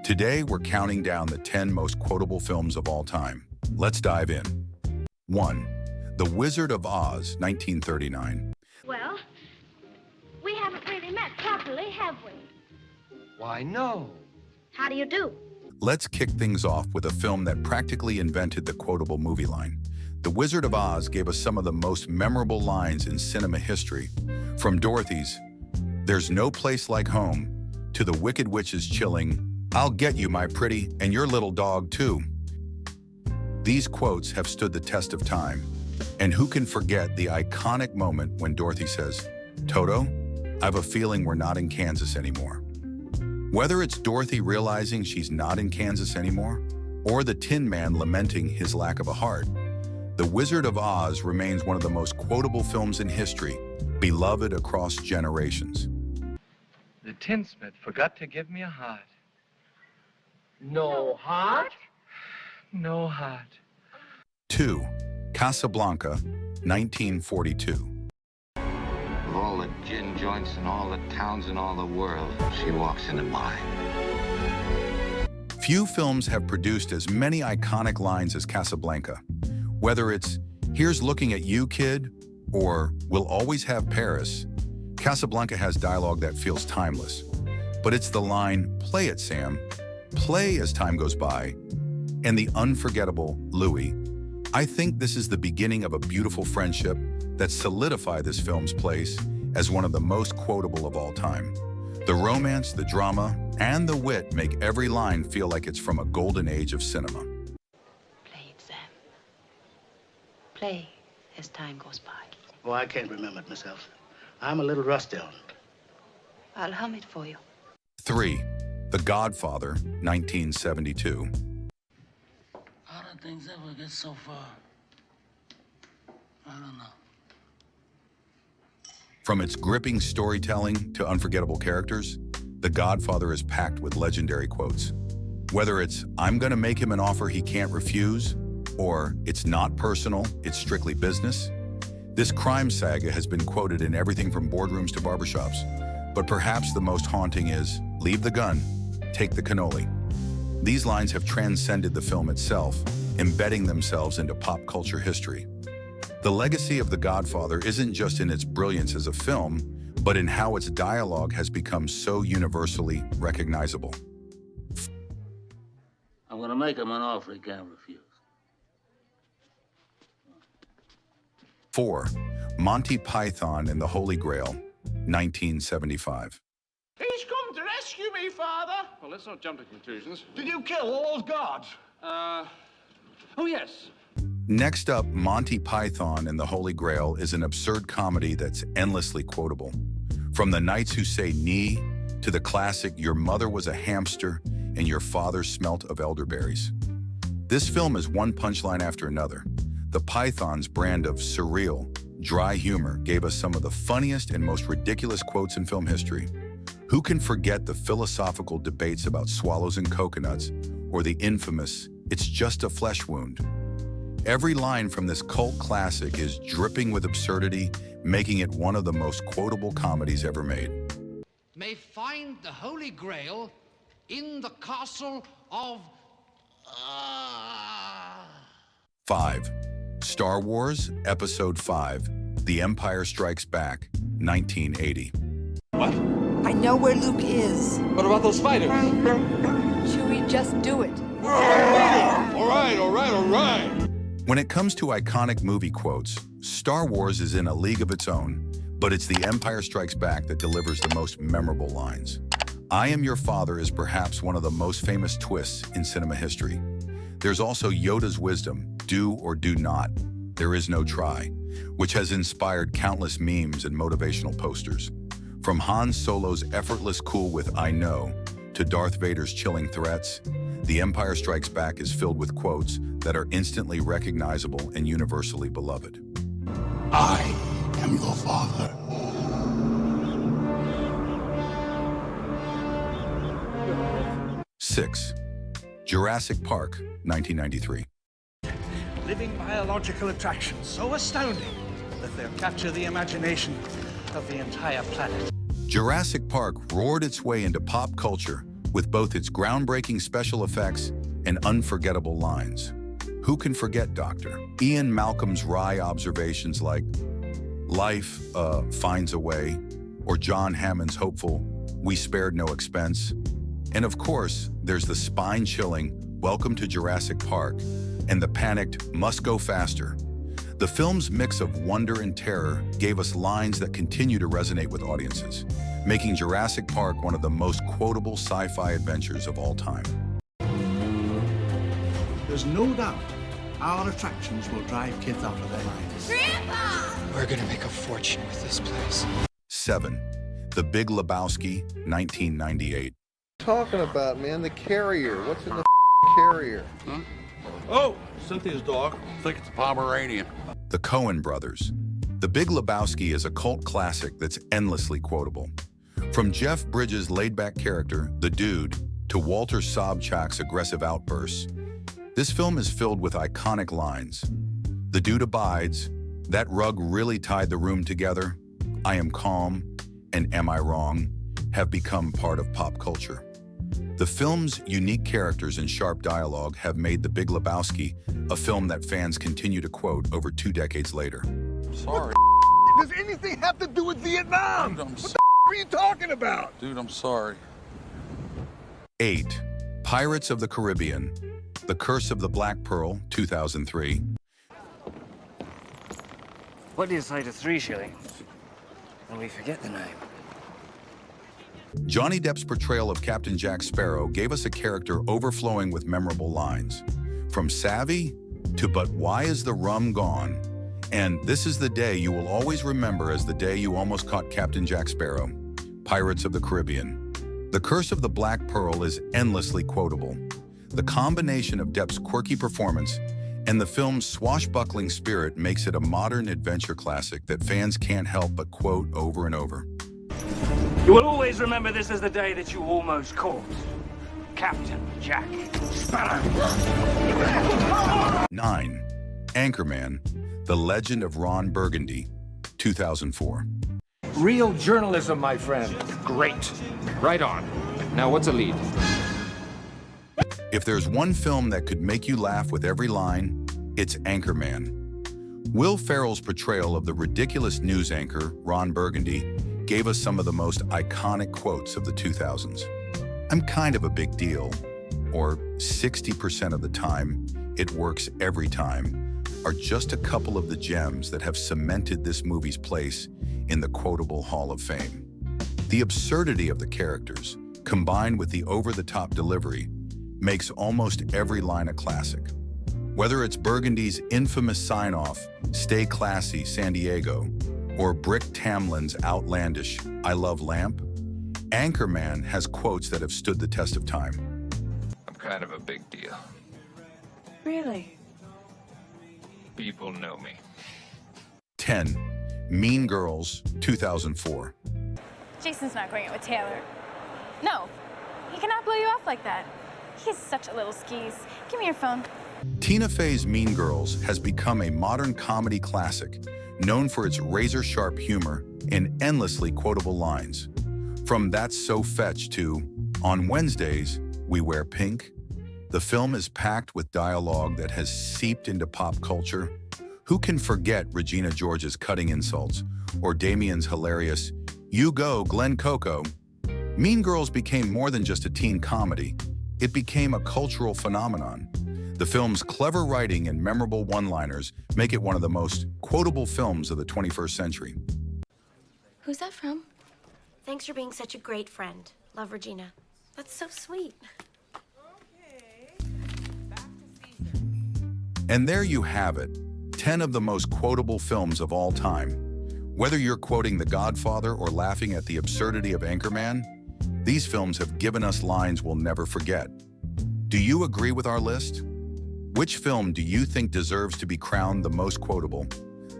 Today, we're counting down the 10 most quotable films of all time. Let's dive in. 1. The Wizard of Oz, 1939. Well, we haven't really met properly, have we? Why, no. How do you do? Let's kick things off with a film that practically invented the quotable movie line. The Wizard of Oz gave us some of the most memorable lines in cinema history. From Dorothy's, "There's no place like home," to the Wicked Witch's chilling, "I'll get you, my pretty, and your little dog, too." These quotes have stood the test of time. And who can forget the iconic moment when Dorothy says, "Toto, I have a feeling we're not in Kansas anymore." Whether it's Dorothy realizing she's not in Kansas anymore, or the Tin Man lamenting his lack of a heart, The Wizard of Oz remains one of the most quotable films in history, beloved across generations. The tinsmith forgot to give me a heart. No heart? No heart. 2. Casablanca, 1942. Of all the gin joints in all the towns in all the world, she walks into mine. Few films have produced as many iconic lines as Casablanca. Whether it's, "Here's looking at you, kid," or "We'll always have Paris," Casablanca has dialogue that feels timeless. But it's the line, "Play it, Sam. Play as time goes by," and the unforgettable Louis. I think this is the beginning of a beautiful friendship that solidified this film's place as one of the most quotable of all time. The romance, the drama, and the wit make every line feel like it's from a golden age of cinema. Play it, Sam. Play as time goes by. Oh, I can't remember it myself. I'm a little rusty on it. I'll hum it for you. 3. The Godfather, 1972. How did things ever get so far? I don't know. From its gripping storytelling to unforgettable characters, The Godfather is packed with legendary quotes. Whether it's, "I'm gonna make him an offer he can't refuse," or "It's not personal, it's strictly business," this crime saga has been quoted in everything from boardrooms to barbershops. But perhaps the most haunting is, "Leave the gun, take the cannoli." These lines have transcended the film itself, embedding themselves into pop culture history. The legacy of The Godfather isn't just in its brilliance as a film, but in how its dialogue has become so universally recognizable. I'm gonna make him an offer he can't refuse. 4. Monty Python and the Holy Grail, 1975. He's come to rescue me, Father. Well, let's not jump to conclusions. Did you kill all those guards? Oh, yes. Next up, Monty Python and the Holy Grail is an absurd comedy that's endlessly quotable. From the knights who say "knee" to the classic "Your mother was a hamster and your father smelt of elderberries." This film is one punchline after another. The Pythons' brand of surreal, dry humor gave us some of the funniest and most ridiculous quotes in film history. Who can forget the philosophical debates about swallows and coconuts, or the infamous, "It's just a flesh wound"? Every line from this cult classic is dripping with absurdity, making it one of the most quotable comedies ever made. May find the Holy Grail in the castle of... 5. Star Wars Episode 5, The Empire Strikes Back, 1980. What? I know where Luke is. What about those fighters? Chewie, just do it. All right. When it comes to iconic movie quotes, Star Wars is in a league of its own, but it's The Empire Strikes Back that delivers the most memorable lines. "I am your father" is perhaps one of the most famous twists in cinema history. There's also Yoda's wisdom, "Do or do not, there is no try," which has inspired countless memes and motivational posters. From Han Solo's effortless cool with "I know" to Darth Vader's chilling threats, The Empire Strikes Back is filled with quotes that are instantly recognizable and universally beloved. I am your father. 6. Jurassic Park, 1993. Living biological attractions so astounding that they'll capture the imagination of the entire planet. Jurassic Park roared its way into pop culture with both its groundbreaking special effects and unforgettable lines. Who can forget Dr. Ian Malcolm's wry observations like, "Life finds a way," or John Hammond's hopeful, "We spared no expense." And of course, there's the spine-chilling, "Welcome to Jurassic Park," and the panicked, "Must go faster." The film's mix of wonder and terror gave us lines that continue to resonate with audiences, making Jurassic Park one of the most quotable sci-fi adventures of all time. There's no doubt our attractions will drive kids out of their minds. Grandpa! We're gonna make a fortune with this place. 7. The Big Labowski, 1998. Talking about, man, the carrier. What's in the carrier? Huh? Oh, Cynthia's dog. I think it's a Pomeranian. The Coen brothers. The Big Lebowski is a cult classic that's endlessly quotable. From Jeff Bridges' laid-back character, the Dude, to Walter Sobchak's aggressive outbursts, this film is filled with iconic lines. "The dude abides," "That rug really tied the room together," "I am calm," and "Am I wrong?" have become part of pop culture. The film's unique characters and sharp dialogue have made The Big Lebowski a film that fans continue to quote over 2 decades later. Sorry. Does anything have to do with Vietnam? Dude, what the are you talking about? Dude, I'm sorry. 8. Pirates of the Caribbean. The Curse of the Black Pearl, 2003. What do you say to 3 shillings? And we forget the name. Johnny Depp's portrayal of Captain Jack Sparrow gave us a character overflowing with memorable lines. From savvy to "But why is the rum gone?" and "This is the day you will always remember as the day you almost caught Captain Jack Sparrow." Pirates of the Caribbean. The Curse of the Black Pearl is endlessly quotable. The combination of Depp's quirky performance and the film's swashbuckling spirit makes it a modern adventure classic that fans can't help but quote over and over. You will always remember this as the day that you almost caught Captain Jack Sparrow. 9. Anchorman, The Legend of Ron Burgundy, 2004. Real journalism, my friend. Great. Right on. Now what's a lead? If there's one film that could make you laugh with every line, it's Anchorman. Will Ferrell's portrayal of the ridiculous news anchor, Ron Burgundy, gave us some of the most iconic quotes of the 2000s. "I'm kind of a big deal," or "60% of the time, it works every time," are just a couple of the gems that have cemented this movie's place in the Quotable Hall of Fame. The absurdity of the characters, combined with the over-the-top delivery, makes almost every line a classic. Whether it's Burgundy's infamous sign-off, "Stay classy, San Diego," or Brick Tamlin's outlandish, "I love lamp," Anchorman has quotes that have stood the test of time. I'm kind of a big deal. Really? People know me. 10. Mean Girls, 2004. Jason's not going out with Taylor. No, he cannot blow you off like that. He's such a little skis. Give me your phone. Tina Fey's Mean Girls has become a modern comedy classic, known for its razor-sharp humor and endlessly quotable lines. From "That's so fetch" to "On Wednesdays, we wear pink," the film is packed with dialogue that has seeped into pop culture. Who can forget Regina George's cutting insults or Damien's hilarious, "You go, Glenn Coco"? Mean Girls became more than just a teen comedy. It became a cultural phenomenon. The film's clever writing and memorable one-liners make it one of the most quotable films of the 21st century. Who's that from? Thanks for being such a great friend. Love, Regina. That's so sweet. And there you have it, 10 of the most quotable films of all time. Whether you're quoting The Godfather or laughing at the absurdity of Anchorman, these films have given us lines we'll never forget. Do you agree with our list? Which film do you think deserves to be crowned the most quotable?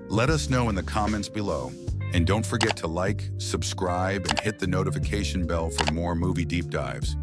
Let us know in the comments below. And don't forget to like, subscribe, and hit the notification bell for more movie deep dives.